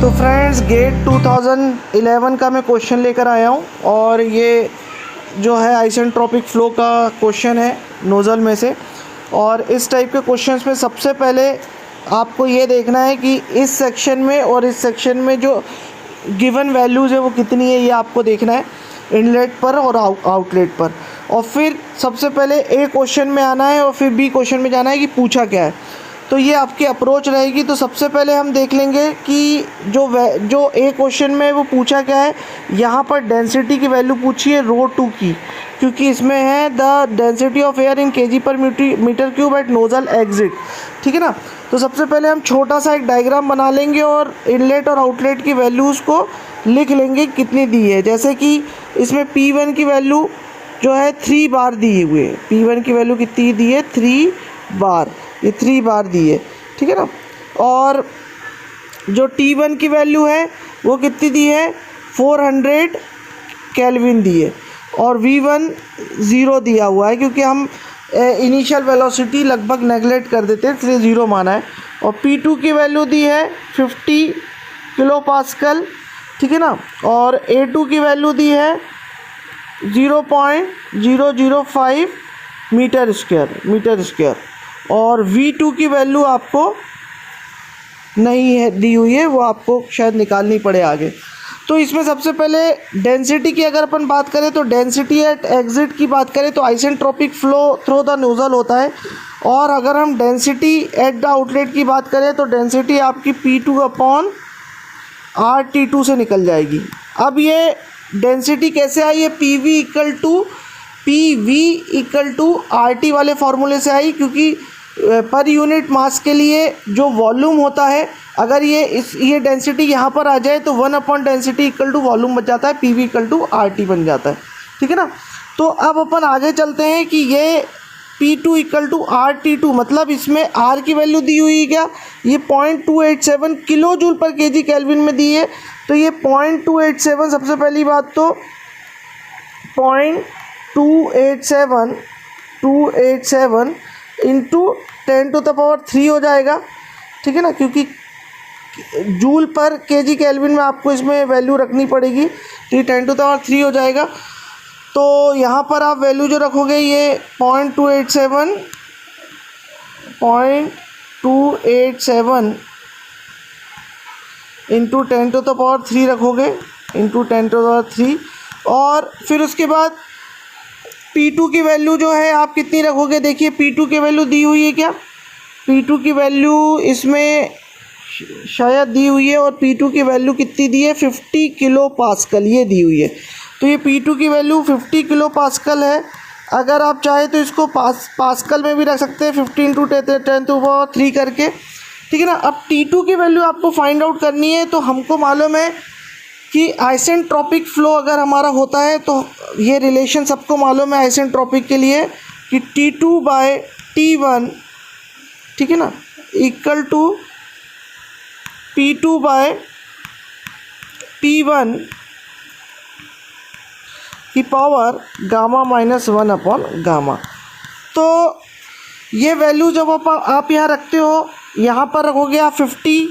तो friends gate 2011 का मैं क्वेश्चन लेकर आया हूँ और ये जो है आइसेंट्रोपिक फ्लो का क्वेश्चन है नोज़ल में से। और इस टाइप के क्वेश्चंस में सबसे पहले आपको ये देखना है कि इस सेक्शन में और इस सेक्शन में जो गिवन वैल्यूज़ है वो कितनी है, ये आपको देखना है इनलेट पर और आउटलेट पर। और फिर सबसे पहले ए क्वेश्चन में आना है और फिर बी क्वेश्चन में जाना है कि पूछा क्या है। तो ये आपकी अप्रोच रहेगी। तो सबसे पहले हम देख लेंगे कि जो ए क्वेश्चन में वो पूछा क्या है। यहाँ पर डेंसिटी की वैल्यू पूछी है ρ2 की, क्योंकि इसमें है the density of air in kg per metre cube at nozzle exit. ठीक है ना। तो सबसे पहले हम छोटा सा एक डायग्राम बना लेंगे और इनलेट और आउटलेट की वैल्यूज़ को लिख लेंगे कितनी दी है। जैसे कि इसमें P1 की वैल्यू जो है 3 बार दी हुई है। P1 की वैल्यू कितनी दी है, 3 बार, ये 3 बार दी है। ठीक है ना। और जो T1 की वैल्यू है वो कितनी दी है, 400 केल्विन दी है। और V1 0 दिया हुआ है क्योंकि हम इनिशियल वेलोसिटी लगभग नेगलेक्ट कर देते हैं, इसलिए 0 माना है। और P2 की वैल्यू दी है 50 किलो पास्कल। ठीक है ना। और A2 की वैल्यू दी है 0.005 मीटर स्क्वायर। और V2 की वैल्यू आपको नहीं है दी हुई है, वो आपको शायद निकालनी पड़े आगे। तो इसमें सबसे पहले डेंसिटी की अगर अपन बात करें तो डेंसिटी एट एग्जिट की बात करें तो isentropic flow through the nozzle होता है। और अगर हम डेंसिटी एट द आउटलेट की बात करें तो डेंसिटी आपकी P2/RT2 से निकल जाएगी। अब ये डेंसिटी कैसे आई है, PV इक्वल टू RT वाले फार्मूले से आई, क्योंकि पर यूनिट मास के लिए जो वॉल्यूम होता है, अगर ये डेंसिटी यहाँ पर आ जाए तो 1 डेंसिटी इक्वल टू वॉल्यूम बच जाता है, PV इक्वल टू RT बन जाता है। ठीक है ना। तो अब अपन आगे चलते हैं कि ये P2 इक्वल टू RT2 मतलब इसमें R की वैल्यू दी हुई है क्या, ये 0.287 किलो जूल पर kg केल्विन में दी है। तो ये 0.287 सबसे पहली बात तो 0.287 इंटू 10⁻³ हो जाएगा। ठीक है ना, क्योंकि जूल पर kg केल्विन में आपको इसमें वैल्यू रखनी पड़ेगी, तो ये 10⁻³ हो जाएगा। तो यहाँ पर आप वैल्यू जो रखोगे ये 0.287 इंटू 10⁻³ रखोगे, इंटू 10⁻³। और फिर उसके बाद P2 की वैल्यू जो है आप कितनी रखोगे, देखिए P2 की वैल्यू दी हुई है क्या, P2 की वैल्यू इसमें शायद दी हुई है। और P2 की वैल्यू कितनी दी है, 50 किलो पास्कल ये दी हुई है। तो ये P2 की वैल्यू 50 किलो पास्कल है। अगर आप चाहे तो इसको पास्कल में भी रख सकते हैं, 50 इंटू 10⁻³ करके। ठीक है ना। अब T2 की वैल्यू आपको फाइंड आउट करनी है। तो हमको मालूम है कि आइसेंट्रोपिक फ्लो अगर हमारा होता है तो ये रिलेशन सबको मालूम है आइसेंट्रोपिक के लिए कि T2/T1, ठीक है ना, इक्वल टू P2/P1 की पावर Γ-1/γ। तो ये वैल्यू जब आप यहाँ रखते हो, यहाँ पर रखोगे आप 50।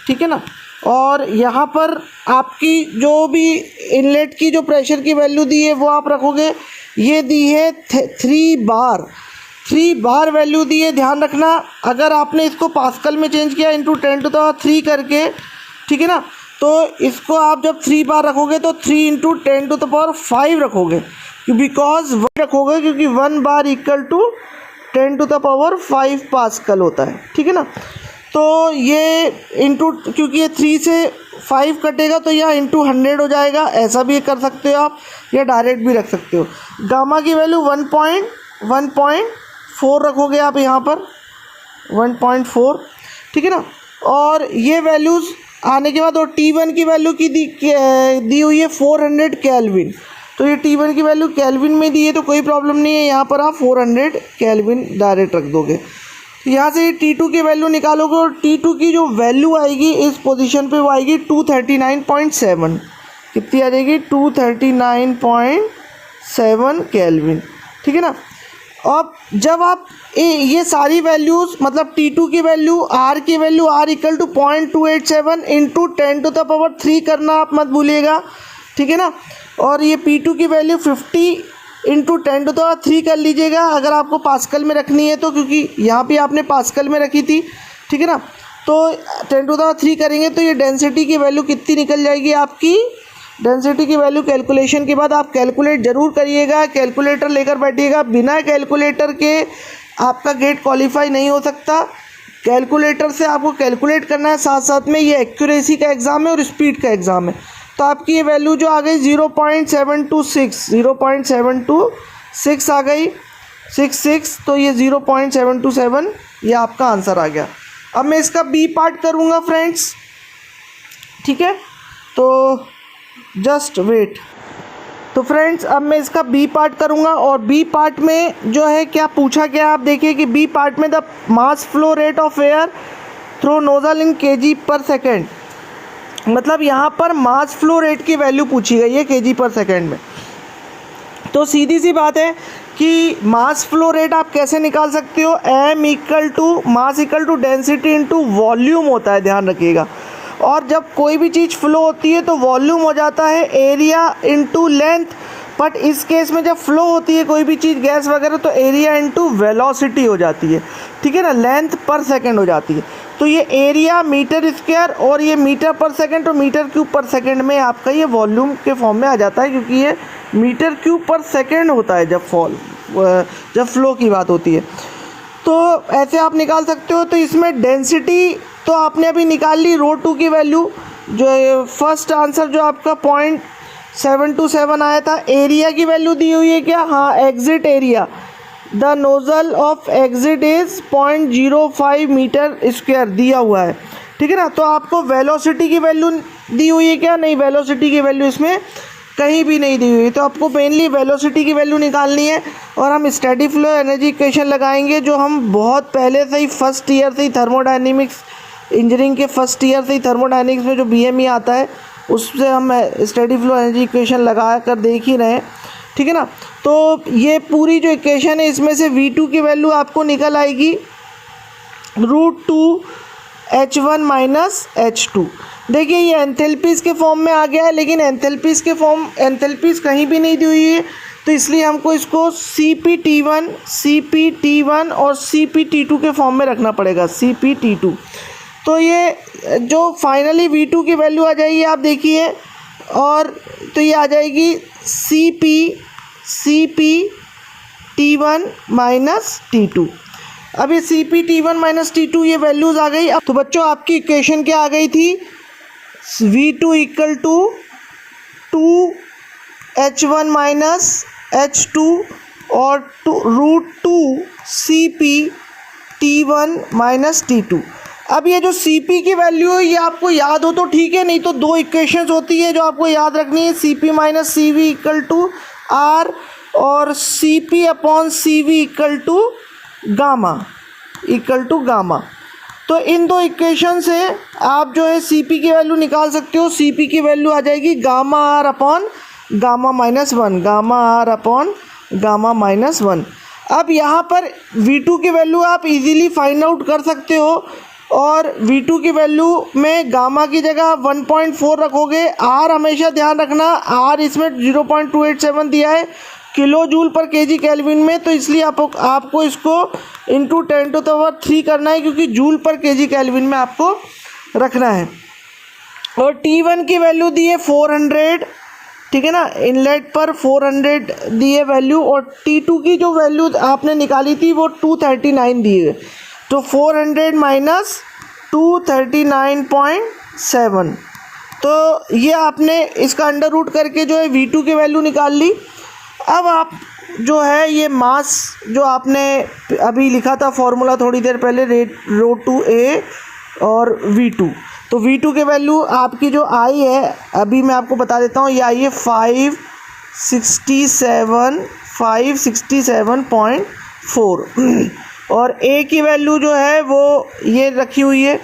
ठीक है ना। और यहाँ पर आपकी जो भी इनलेट की जो प्रेशर की वैल्यू दी है वो आप रखोगे, ये दी है 3 बार वैल्यू दी है। ध्यान रखना, अगर आपने इसको पास्कल में चेंज किया इंटू 10⁻³ करके, ठीक है ना, तो इसको आप जब 3 बार रखोगे तो 3 इंटू 10⁻5 रखोगे, बिकॉज 1 रखोगे क्योंकि 1 बार इक्वल टू 10⁻5 पास्कल होता है। ठीक है ना। तो ये इंटू, क्योंकि ये 3 से 5 कटेगा तो यह इंटू 100 हो जाएगा। ऐसा भी कर सकते हो आप, या डायरेक्ट भी रख सकते हो। गामा की वैल्यू 1.4 रखोगे आप यहाँ पर, 1.4। ठीक है ना। और ये वैल्यूज़ आने के बाद और T1 की वैल्यू की दी हुई है 400 केल्विन। तो ये T1 की वैल्यू केल्विन में दी है तो कोई प्रॉब्लम नहीं है, यहाँ पर आप 400 केल्विन डायरेक्ट रख दोगे। यहाँ से T2 की वैल्यू निकालोगे और T2 की जो वैल्यू आएगी इस पोजीशन पे वो आएगी 239.7। कितनी आ जाएगी, 239.7 केल्विन। ठीक है ना। अब जब आप ये सारी वैल्यूज़ मतलब T2 की वैल्यू, R की value, R equal to 0.287 into 10⁻³ करना आप मत भूलिएगा, ठीक है ना। और ये P2 की वैल्यू 50 इंटू 10⁻³ कर लीजिएगा अगर आपको पास्कल में रखनी है तो, क्योंकि यहाँ पे आपने पास्कल में रखी थी, ठीक है ना। तो 10⁻³ करेंगे तो ये डेंसिटी की वैल्यू कितनी निकल जाएगी आपकी। डेंसिटी की वैल्यू कैलकुलेशन के बाद आप कैलकुलेट ज़रूर करिएगा, कैलकुलेटर लेकर बैठिएगा। बिना कैलकुलेटर के आपका गेट क्वालिफाई नहीं हो सकता। कैलकुलेटर से आपको कैलकुलेट करना है, साथ साथ में ये एक्यूरेसी का एग्ज़ाम है और स्पीड का एग्ज़ाम है। तो आपकी ये वैल्यू जो आ गई 0.726 आ गई, 66, तो ये 0.727 ये आपका आंसर आ गया। अब मैं इसका बी पार्ट करूँगा फ्रेंड्स, ठीक है, तो जस्ट वेट। तो फ्रेंड्स अब मैं इसका बी पार्ट करूँगा और बी पार्ट में जो है क्या पूछा गया आप देखिए कि बी पार्ट में the mass flow rate of air through nozzle in kg/सेकेंड, मतलब यहाँ पर मास फ्लो रेट की वैल्यू पूछी गई है kg/सेकेंड में। तो सीधी सी बात है कि मास फ्लो रेट आप कैसे निकाल सकते हो, m equal to mass equal to density into volume होता है, ध्यान रखिएगा। और जब कोई भी चीज़ फ्लो होती है तो वॉल्यूम हो जाता है एरिया इंटू लेंथ, बट इस केस में जब फ्लो होती है कोई भी चीज़ गैस वगैरह तो एरिया इंटू वेलोसिटी हो जाती है, ठीक है ना, लेंथ पर सेकंड हो जाती है। तो ये एरिया मीटर स्क्वायर और ये मीटर पर सेकंड और मीटर क्यूब पर सेकंड में आपका ये वॉल्यूम के फॉर्म में आ जाता है, क्योंकि ये मीटर क्यूब पर सेकंड होता है जब फ्लो की बात होती है। तो ऐसे आप निकाल सकते हो। तो इसमें डेंसिटी तो आपने अभी निकाल ली ρ2 की वैल्यू, जो फर्स्ट आंसर जो आपका 0.727 आया था। एरिया की वैल्यू दी हुई है क्या, हाँ, exit area, the nozzle of exit is 0.05 metre square दिया हुआ है, ठीक है ना। तो आपको वेलोसिटी की वैल्यू दी हुई है क्या, नहीं, वेलोसिटी की वैल्यू इसमें कहीं भी नहीं दी हुई है। तो आपको मेनली वेलोसिटी की वैल्यू निकालनी है और हम स्टेडी फ्लो एनर्जी इक्वेशन लगाएंगे, जो हम बहुत पहले से ही फर्स्ट ईयर से ही थर्मोडायनेमिक्स इंजीनियरिंग के फर्स्ट ईयर से ही थर्मोडायनेमिक्स में जो BME आता है उससे हम स्टेडी फ्लो एनर्जी इक्वेशन लगा कर देख ही रहे हैं, ठीक है ना। तो ये पूरी जो इक्वेशन है इसमें से V2 की वैल्यू आपको निकल आएगी √2H1 माइनस H2। देखिए ये एंथैल्पीज़ के फॉर्म में आ गया है, लेकिन एंथैल्पीज़ कहीं भी नहीं दी हुई है, तो इसलिए हमको इसको CpT1 और CpT2 के फॉर्म में रखना पड़ेगा, CpT2। तो ये जो फाइनली V2 की वैल्यू आ जाएगी आप देखिए, और तो ये आ जाएगी CpT1 माइनस T2। अब ये CpT1 माइनस T2 ये वैल्यूज़ आ गई। अब तो बच्चों आपकी इक्वेशन क्या आ गई थी, V2 equal to 2H1 minus H2 और √2 CpT1 माइनस T2। अब ये जो Cp की वैल्यू है ये आपको याद हो तो ठीक है, नहीं तो दो इक्वेशंस होती है जो आपको याद रखनी है, Cp minus Cv equal to R और Cp/Cv इक्वल टू गामा। तो इन दो इक्वेशन से आप जो है Cp की वैल्यू निकाल सकते हो। Cp की वैल्यू आ जाएगी γ/γ-1। अब यहाँ पर V2 की वैल्यू आप इजीली फाइंड आउट कर सकते हो, और V2 की वैल्यू में गामा की जगह 1.4 रखोगे। R हमेशा ध्यान रखना, R इसमें 0.287 दिया है किलो जूल पर kg केल्विन में, तो इसलिए आपको इसको इंटू 10⁻³ करना है, क्योंकि जूल पर kg केल्विन में आपको रखना है। और T1 की वैल्यू दी है 400, ठीक है ना, इनलेट पर 400 दी है वैल्यू, और T2 की जो वैल्यू आपने निकाली थी वो 239 दी है। तो 400 माइनस 239.7, तो ये आपने इसका अंडर रूट करके जो है V2 की वैल्यू निकाल ली। अब आप जो है ये मास जो आपने अभी लिखा था फॉर्मूला थोड़ी देर पहले, ρ2a और V2, तो V2 की वैल्यू आपकी जो आई है अभी मैं आपको बता देता हूँ, ये आई है 567.4 और A की वैल्यू जो है वो ये रखी हुई है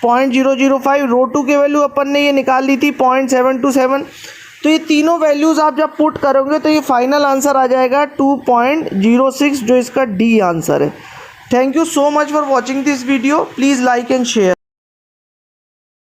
0.005। ρ2 की वैल्यू अपन ने ये निकाल ली थी 0.727। तो ये तीनों वैल्यूज़ आप जब पुट करोगे तो ये फाइनल आंसर आ जाएगा 2.06, जो इसका डी आंसर है। Thank you so much for watching this video. Please like and share.